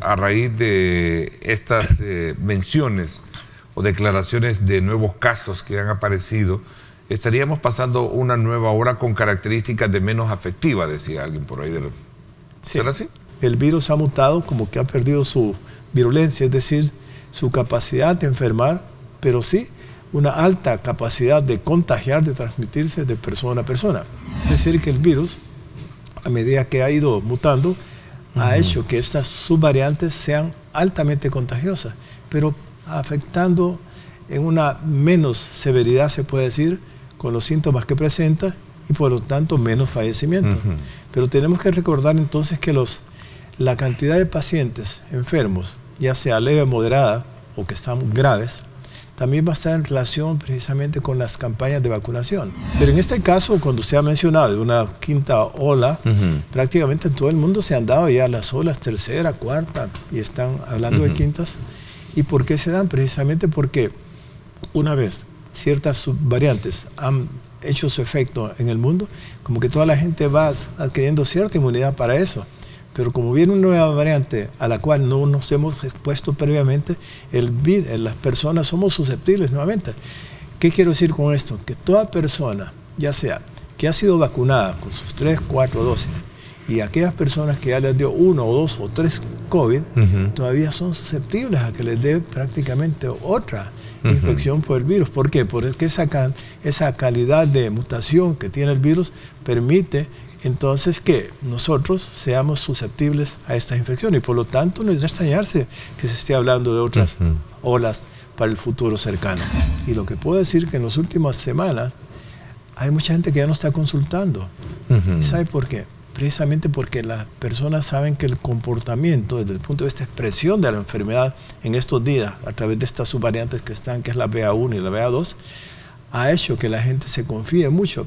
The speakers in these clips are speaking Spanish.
a raíz de estas menciones o declaraciones de nuevos casos que han aparecido, estaríamos pasando una nueva hora con características de menos afectiva, decía alguien por ahí. Sí. ¿Será así? El virus ha mutado, como que ha perdido su virulencia, es decir, su capacidad de enfermar, pero sí una alta capacidad de contagiar, de transmitirse de persona a persona. Es decir, que el virus, a medida que ha ido mutando, ha hecho que estas subvariantes sean altamente contagiosas, pero afectando en una menos severidad, se puede decir, con los síntomas que presenta y por lo tanto menos fallecimiento. Pero tenemos que recordar entonces que la cantidad de pacientes enfermos, ya sea leve, moderada o que están graves, también va a estar en relación precisamente con las campañas de vacunación. Pero en este caso, cuando se ha mencionado de una quinta ola, prácticamente en todo el mundo se han dado ya las olas tercera, cuarta, y están hablando de quintas. ¿Y por qué se dan? Precisamente porque una vez ciertas subvariantes han hecho su efecto en el mundo, como que toda la gente va adquiriendo cierta inmunidad para eso. Pero como viene una nueva variante a la cual no nos hemos expuesto previamente, las personas somos susceptibles nuevamente. ¿Qué quiero decir con esto? Que toda persona, ya sea que ha sido vacunada con sus 3, 4 dosis, y aquellas personas que ya les dio 1 o 2 o 3 COVID, todavía son susceptibles a que les dé prácticamente otra infección por el virus. ¿Por qué? Porque esa calidad de mutación que tiene el virus permite entonces que nosotros seamos susceptibles a esta infección, y por lo tanto no es de extrañarse que se esté hablando de otras olas para el futuro cercano. Y lo que puedo decir que en las últimas semanas hay mucha gente que ya no está consultando. ¿Y sabe por qué? Precisamente porque las personas saben que el comportamiento desde el punto de vista de expresión de la enfermedad en estos días, a través de estas subvariantes que están, que es la BA1 y la BA2, ha hecho que la gente se confíe mucho,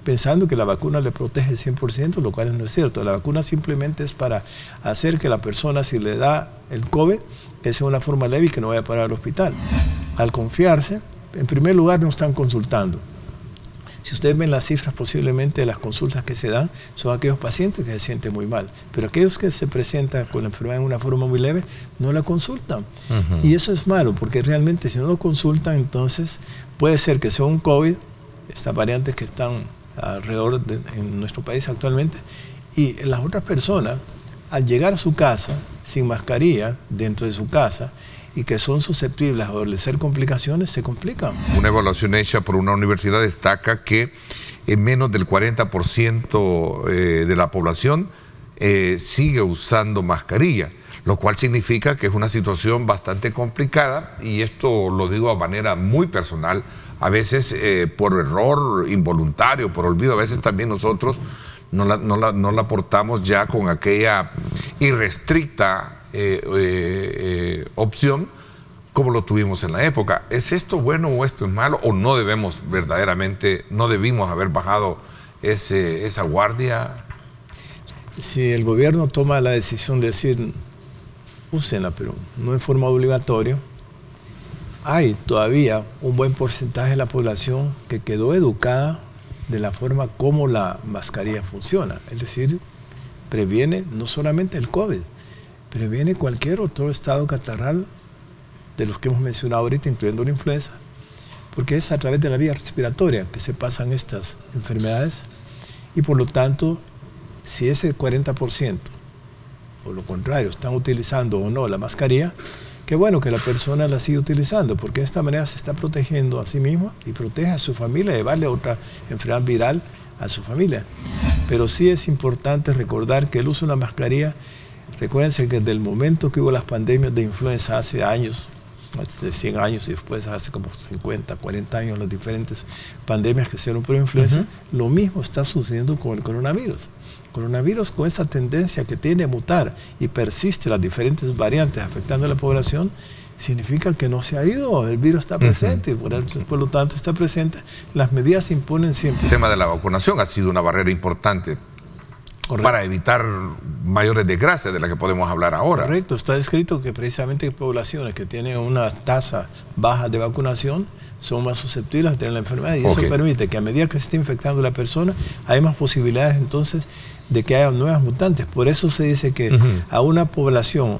pensando que la vacuna le protege el 100%, lo cual no es cierto. La vacuna simplemente es para hacer que la persona, si le da el COVID, que sea una forma leve y que no vaya a parar al hospital. Al confiarse, en primer lugar no están consultando. Si ustedes ven las cifras posiblemente de las consultas que se dan, son aquellos pacientes que se sienten muy mal. Pero aquellos que se presentan con la enfermedad en una forma muy leve, no la consultan. Y eso es malo, porque realmente si no lo consultan, entonces puede ser que sea un COVID, estas variantes que están alrededor en nuestro país actualmente, y las otras personas, al llegar a su casa sin mascarilla, dentro de su casa, y que son susceptibles a adolecer complicaciones, se complican. Una evaluación hecha por una universidad destaca que menos del 40% de la población sigue usando mascarilla, lo cual significa que es una situación bastante complicada, y esto lo digo a manera muy personal, a veces por error involuntario, por olvido, a veces también nosotros no la portamos ya con aquella irrestricta opción como lo tuvimos en la época. ¿Es esto bueno o esto es malo? ¿O no debemos verdaderamente, no debimos haber bajado esa guardia? Si el gobierno toma la decisión de decir, úsenla, pero no en forma obligatoria, hay todavía un buen porcentaje de la población que quedó educada de la forma como la mascarilla funciona. Es decir, previene no solamente el COVID, previene cualquier otro estado catarral de los que hemos mencionado ahorita, incluyendo la influenza, porque es a través de la vía respiratoria que se pasan estas enfermedades, y por lo tanto, si ese 40% o lo contrario están utilizando o no la mascarilla, qué bueno que la persona la siga utilizando, porque de esta manera se está protegiendo a sí misma y protege a su familia, llevarle otra enfermedad viral a su familia. Pero sí es importante recordar que el uso de la mascarilla, recuérdense que desde el momento que hubo las pandemias de influenza hace años, hace 100 años y después hace como 50, 40 años, las diferentes pandemias que se dieron por influenza, lo mismo está sucediendo con el coronavirus. El coronavirus, con esa tendencia que tiene a mutar y persiste las diferentes variantes afectando a la población, significa que no se ha ido, el virus está presente, y por lo tanto está presente, las medidas se imponen siempre. El tema de la vacunación ha sido una barrera importante. Correcto. Para evitar mayores desgracias de las que podemos hablar ahora. Correcto, está descrito que precisamente poblaciones que tienen una tasa baja de vacunación son más susceptibles a tener la enfermedad, y eso permite que a medida que se esté infectando la persona, hay más posibilidades entonces de que haya nuevas mutantes. Por eso se dice que a una población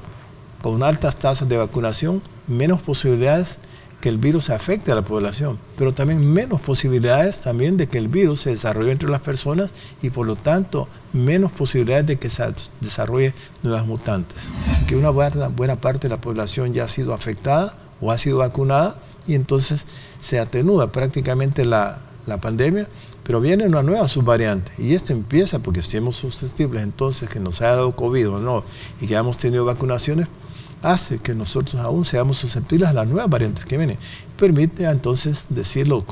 con altas tasas de vacunación, menos posibilidades que el virus afecte a la población, pero también menos posibilidades también de que el virus se desarrolle entre las personas y por lo tanto menos posibilidades de que se desarrolle nuevas mutantes. Que una buena parte de la población ya ha sido afectada o ha sido vacunada y entonces se atenúa prácticamente la pandemia, pero viene una nueva subvariante y esto empieza porque si somos susceptibles entonces que nos haya dado COVID o no y que hayamos tenido vacunaciones, hace que nosotros aún seamos susceptibles a las nuevas variantes que vienen. Permite entonces decirlo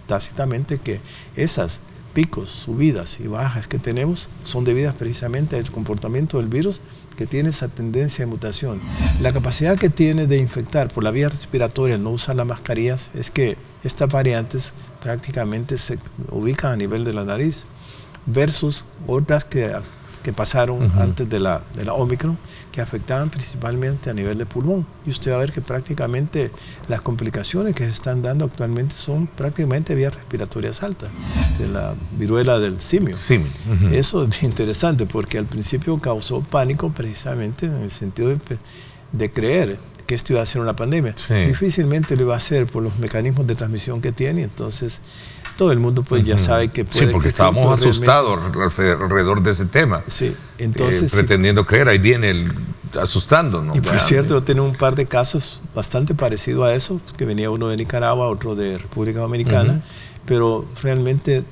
tácitamente que esas picos, subidas y bajas que tenemos son debidas precisamente al comportamiento del virus que tiene esa tendencia de mutación. La capacidad que tiene de infectar por la vía respiratoria al no usar las mascarillas es que estas variantes prácticamente se ubican a nivel de la nariz versus otras que pasaron antes de la Omicron, que afectaban principalmente a nivel de pulmón. Y usted va a ver que prácticamente las complicaciones que se están dando actualmente son prácticamente vías respiratorias altas, de la viruela del simio. Eso es interesante porque al principio causó pánico precisamente en el sentido de creer que esto iba a ser una pandemia. Difícilmente lo iba a hacer por los mecanismos de transmisión que tiene, entonces todo el mundo pues ya sabe que puede porque estábamos asustados alrededor de ese tema. Entonces pretendiendo creer, ahí viene asustándonos. Y por cierto, yo tenía un par de casos bastante parecidos a eso, que venía uno de Nicaragua, otro de República Dominicana, pero realmente,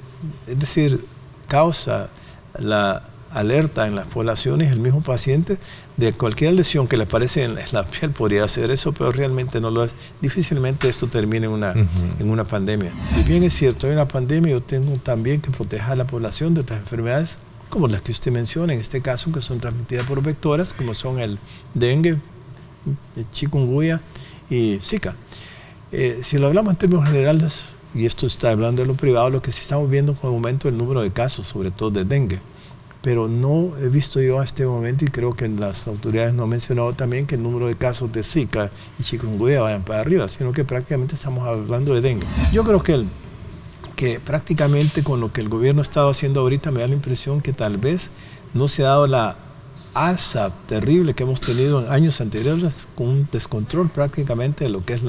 es decir, causa la alerta en las poblaciones, el mismo paciente, de cualquier lesión que le aparece en la piel podría hacer eso, pero realmente no lo es. Difícilmente esto termine en una pandemia. Y bien es cierto, hay una pandemia, yo tengo también que proteger a la población de otras enfermedades, como las que usted menciona en este caso, que son transmitidas por vectoras, como son el dengue, el chikungunya y Zika. Si lo hablamos en términos generales, y esto está hablando de lo privado, lo que sí estamos viendo es un aumento del número de casos, sobre todo de dengue. Pero no he visto yo a este momento, y creo que las autoridades no han mencionado también que el número de casos de Zika y chikungunya vayan para arriba, sino que prácticamente estamos hablando de dengue. Yo creo que prácticamente con lo que el gobierno ha estado haciendo ahorita me da la impresión que tal vez no se ha dado la alza terrible que hemos tenido en años anteriores, con un descontrol prácticamente de lo que es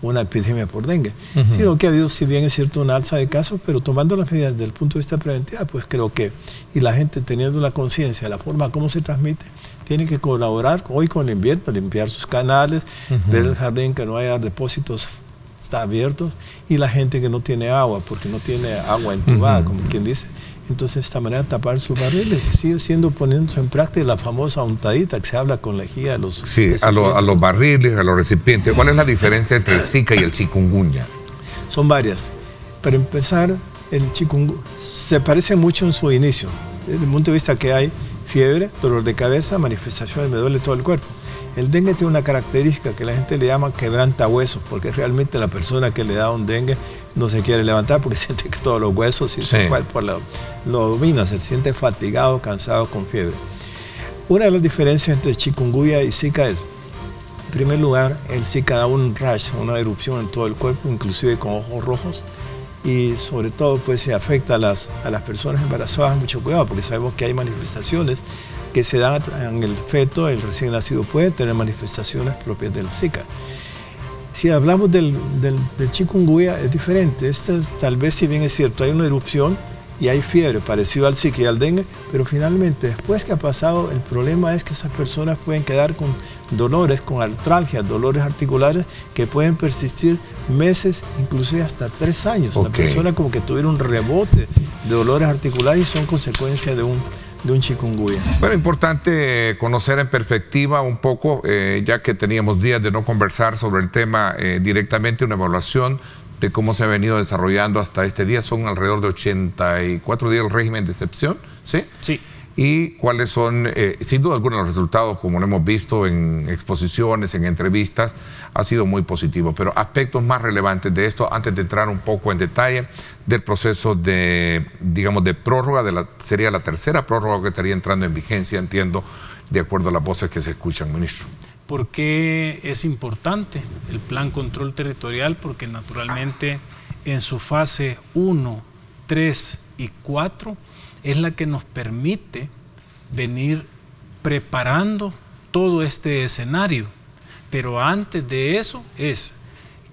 una epidemia por dengue. Sino que ha habido, si bien es cierto, una alza de casos, pero tomando las medidas desde el punto de vista preventiva, pues creo que, y la gente teniendo la conciencia de la forma como se transmite, tiene que colaborar hoy con el invierno, limpiar sus canales, ver el jardín que no haya depósitos está abiertos, y la gente que no tiene agua, porque no tiene agua entubada, como quien dice. Entonces, de esta manera, tapar sus barriles sigue poniéndose en práctica la famosa untadita que se habla con lejía de los... a los barriles, a los recipientes. ¿Cuál es la diferencia entre el Zika y el chikungunya? Son varias. Para empezar, el chikungunya se parece mucho en su inicio, desde el punto de vista que hay fiebre, dolor de cabeza, manifestaciones, me duele todo el cuerpo. El dengue tiene una característica que la gente le llama quebrantahuesos, porque realmente la persona que le da un dengue no se quiere levantar porque siente que todos los huesos y su cuerpo lo domina, se siente fatigado, cansado, con fiebre. Una de las diferencias entre chikungunya y Zika es, en primer lugar, el Zika da un rash, una erupción en todo el cuerpo, inclusive con ojos rojos, y sobre todo pues se afecta a las personas embarazadas. Mucho cuidado porque sabemos que hay manifestaciones que se dan en el feto, el recién nacido puede tener manifestaciones propias del Zika. Si hablamos del chikungunya es diferente. Tal vez, si bien es cierto, hay una erupción y hay fiebre parecido al Zika y al dengue, pero finalmente después que ha pasado, el problema es que esas personas pueden quedar con dolores, con artralgias, dolores articulares que pueden persistir meses, inclusive hasta 3 años. La persona como que tuviera un rebote de dolores articulares y son consecuencia de un chikungunya. Bueno, importante conocer en perspectiva un poco, ya que teníamos días de no conversar sobre el tema directamente, una evaluación de cómo se ha venido desarrollando hasta este día. Son alrededor de 84 días el régimen de excepción, ¿sí? Sí. Y cuáles son, sin duda alguna, los resultados, como lo hemos visto en exposiciones, en entrevistas, ha sido muy positivo. Pero aspectos más relevantes de esto, antes de entrar un poco en detalle del proceso de, digamos, de prórroga, sería la tercera prórroga que estaría entrando en vigencia, entiendo, de acuerdo a las voces que se escuchan, ministro. ¿Por qué es importante el Plan Control Territorial? Porque naturalmente en su fase 1, 3 y 4 es la que nos permite venir preparando todo este escenario. Pero antes de eso es,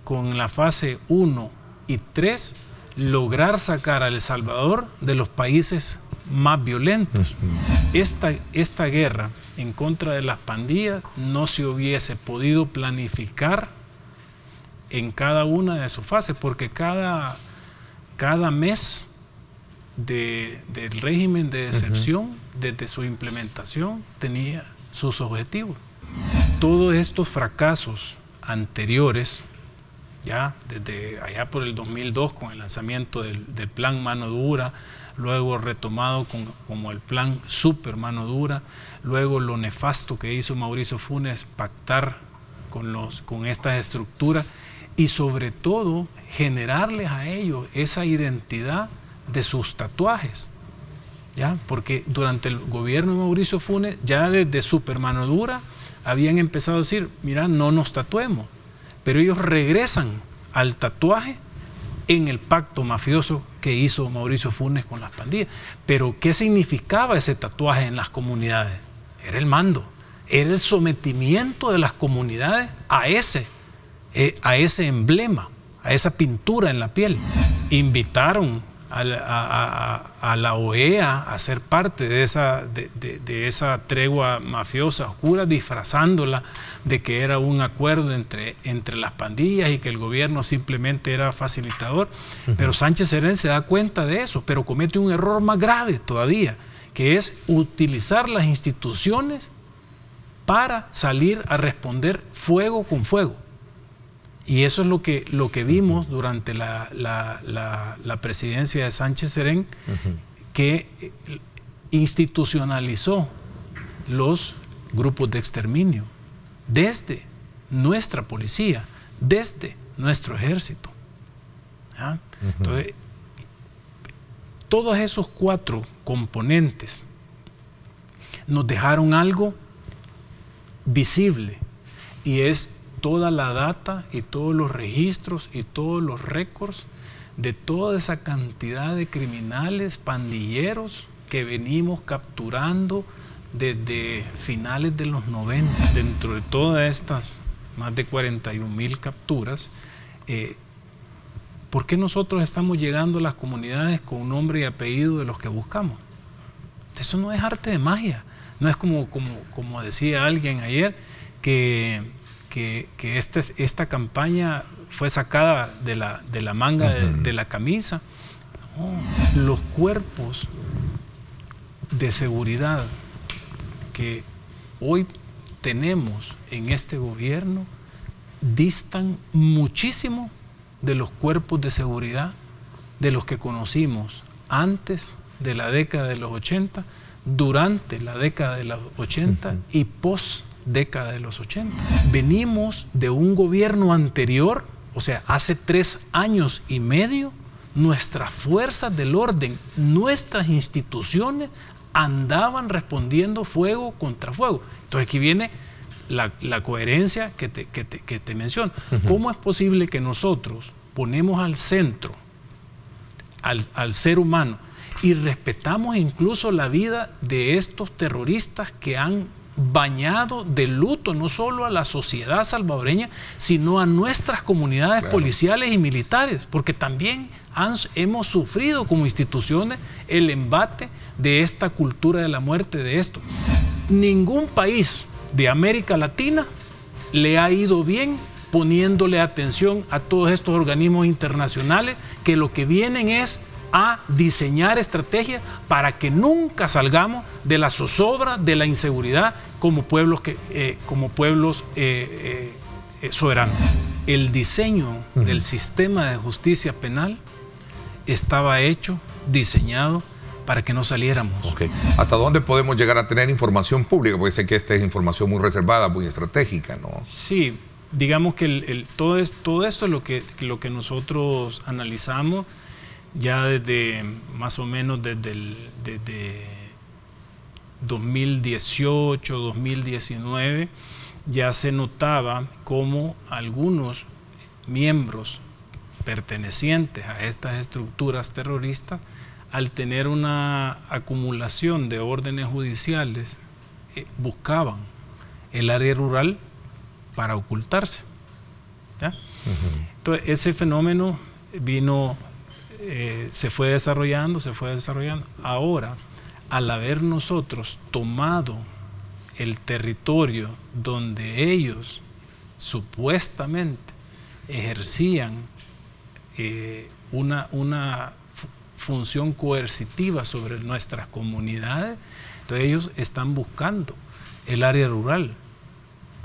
con la fase 1 y 3, lograr sacar a El Salvador de los países más violentos. Esta guerra en contra de las pandillas no se hubiese podido planificar en cada una de sus fases, porque cada mes del régimen de excepción, desde su implementación, tenía sus objetivos. Todos estos fracasos anteriores, ya desde allá por el 2002 con el lanzamiento del plan Mano Dura, luego retomado como el plan Super Mano Dura, luego lo nefasto que hizo Mauricio Funes, pactar con estas estructuras y sobre todo generarles a ellos esa identidad de sus tatuajes, ¿ya? Porque durante el gobierno de Mauricio Funes, ya desde Super Mano Dura, habían empezado a decir, mira, no nos tatuemos, pero ellos regresan al tatuaje en el pacto mafioso que hizo Mauricio Funes con las pandillas. Pero ¿qué significaba ese tatuaje en las comunidades? Era el mando, era el sometimiento de las comunidades a ese emblema, a esa pintura en la piel. Invitaron a la OEA a ser parte de esa tregua mafiosa oscura, disfrazándola de que era un acuerdo entre las pandillas y que el gobierno simplemente era facilitador. Pero Sánchez Serén se da cuenta de eso, pero comete un error más grave todavía, que es utilizar las instituciones para salir a responder fuego con fuego. Y eso es lo que vimos durante la presidencia de Sánchez Serén, que institucionalizó los grupos de exterminio desde nuestra policía, desde nuestro ejército. ¿Ya? Entonces, todos esos 4 componentes nos dejaron algo visible, y es toda la data y todos los registros y todos los récords de toda esa cantidad de criminales, pandilleros que venimos capturando desde finales de los 90. Dentro de todas estas más de 41,000 capturas, ¿por qué nosotros estamos llegando a las comunidades con nombre y apellido de los que buscamos? Eso no es arte de magia. No es como decía alguien ayer, que esta campaña fue sacada de la manga de la camisa. No. Los cuerpos de seguridad que hoy tenemos en este gobierno distan muchísimo de los cuerpos de seguridad de los que conocimos antes de la década de los 80, durante la década de los 80 y post década de los 80. Venimos de un gobierno anterior, o sea, hace 3 años y medio, nuestras fuerzas del orden, nuestras instituciones andaban respondiendo fuego contra fuego. Entonces aquí viene la coherencia que te menciono. ¿Cómo es posible que nosotros ponemos al centro al ser humano y respetamos incluso la vida de estos terroristas que han bañado de luto no solo a la sociedad salvadoreña, sino a nuestras comunidades policiales y militares, porque también hemos sufrido como instituciones el embate de esta cultura de la muerte de esto? Ningún país de América Latina le ha ido bien poniéndole atención a todos estos organismos internacionales que lo que vienen es a diseñar estrategias para que nunca salgamos de la zozobra, de la inseguridad como pueblos soberanos. El diseño del sistema de justicia penal estaba hecho, diseñado para que no saliéramos. ¿Hasta dónde podemos llegar a tener información pública? Porque sé que esta es información muy reservada, muy estratégica, ¿no? Sí, digamos que todo esto es lo que nosotros analizamos ya desde más o menos desde 2018, 2019, ya se notaba cómo algunos miembros pertenecientes a estas estructuras terroristas, al tener una acumulación de órdenes judiciales, buscaban el área rural para ocultarse. ¿Ya? Entonces, ese fenómeno vino, se fue desarrollando. Ahora, al haber nosotros tomado el territorio donde ellos supuestamente ejercían una función coercitiva sobre nuestras comunidades, entonces ellos están buscando el área rural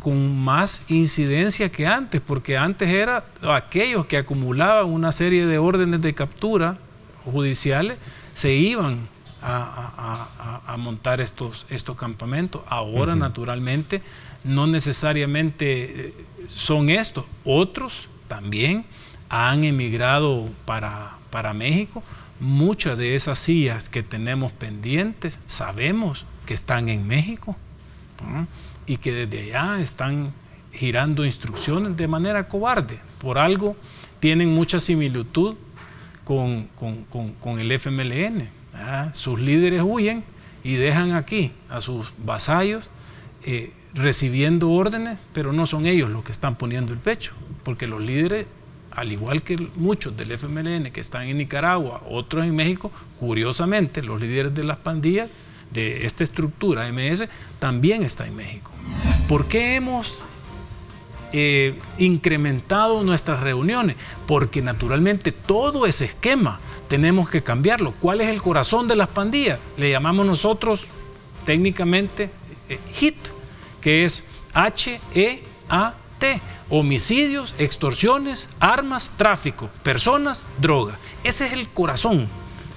con más incidencia que antes, porque antes era aquellos que acumulaban una serie de órdenes de captura judiciales, se iban a montar estos campamentos. Ahora, naturalmente, no necesariamente son estos. Otros también han emigrado para México. Muchas de esas sillas que tenemos pendientes, sabemos que están en México, y que desde allá están girando instrucciones de manera cobarde. Por algo tienen mucha similitud con el FMLN. Sus líderes huyen y dejan aquí a sus vasallos recibiendo órdenes, pero no son ellos los que están poniendo el pecho, porque los líderes, al igual que muchos del FMLN que están en Nicaragua, otros en México, curiosamente los líderes de las pandillas de esta estructura MS también están en México. ¿Por qué hemos incrementado nuestras reuniones? Porque naturalmente todo ese esquema tenemos que cambiarlo. ¿Cuál es el corazón de las pandillas? Le llamamos nosotros técnicamente HIT, que es H-E-A-T. Homicidios, extorsiones, armas, tráfico, personas, droga. Ese es el corazón.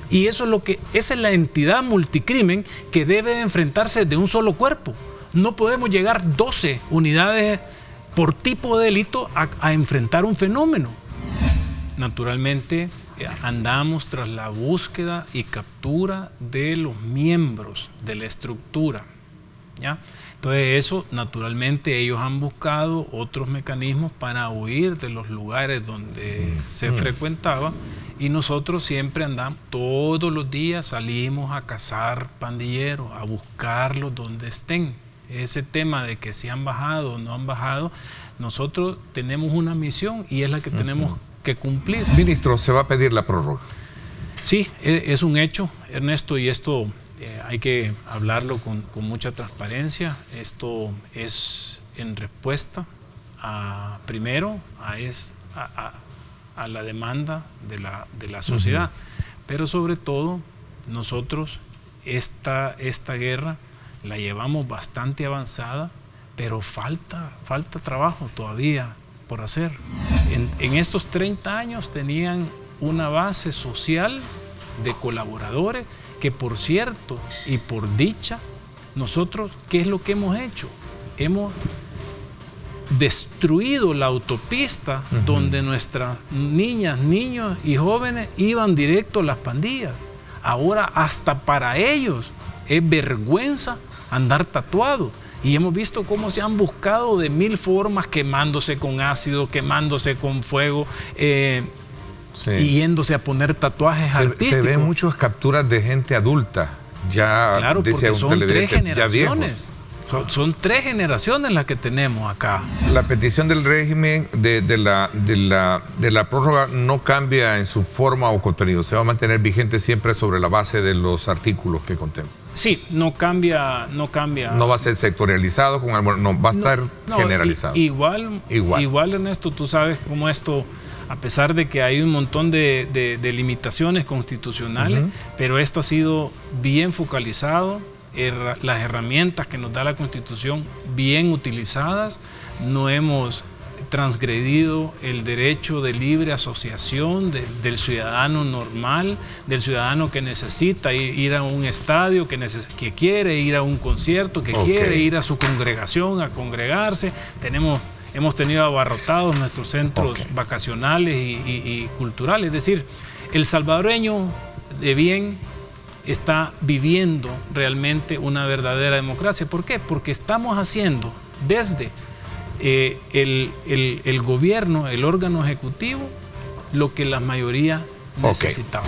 Y eso es esa es la entidad multicrimen que debe enfrentarse de un solo cuerpo. No podemos llegar 12 unidades por tipo de delito a enfrentar un fenómeno. Naturalmente, andamos tras la búsqueda y captura de los miembros de la estructura, ¿ya? Entonces eso, naturalmente, ellos han buscado otros mecanismos para huir de los lugares donde se frecuentaba, y nosotros siempre andamos, todos los días salimos a cazar pandilleros, a buscarlos donde estén. Ese tema de que si han bajado o no han bajado, nosotros tenemos una misión y es la que tenemos que cumplir. Ministro, ¿se va a pedir la prórroga? Sí, es un hecho, Ernesto, y esto hay que hablarlo con mucha transparencia. Esto es en respuesta primero a la demanda de la sociedad, pero sobre todo nosotros esta guerra la llevamos bastante avanzada, pero falta trabajo todavía por hacer. En estos 30 años tenían una base social de colaboradores que, por cierto y por dicha, nosotros, ¿qué es lo que hemos hecho? Hemos destruido la autopista donde nuestras niñas, niños y jóvenes iban directo a las pandillas. Ahora hasta para ellos es vergüenza andar tatuado. Y hemos visto cómo se han buscado de 1000 formas, quemándose con ácido, quemándose con fuego, y yéndose a poner tatuajes artísticos. Se ven muchas capturas de gente adulta, ya, claro, porque son 3 generaciones. Son 3 generaciones las que tenemos acá. La petición del régimen de la prórroga no cambia en su forma o contenido, se va a mantener vigente siempre sobre la base de los artículos que contempla. Sí, no cambia. No va a ser sectorializado, va a estar generalizado. Igual, Ernesto, tú sabes cómo esto, a pesar de que hay un montón de limitaciones constitucionales, pero esto ha sido bien focalizado, las herramientas que nos da la Constitución bien utilizadas, no hemos transgredido el derecho de libre asociación del ciudadano normal, del ciudadano que necesita ir a un estadio, que quiere ir a un concierto, que quiere ir a su congregación a congregarse. Hemos tenido abarrotados nuestros centros vacacionales y culturales. Es decir, el salvadoreño de bien está viviendo realmente una verdadera democracia. ¿Por qué? Porque estamos haciendo desde el gobierno, el órgano ejecutivo, lo que la mayoría necesitaba.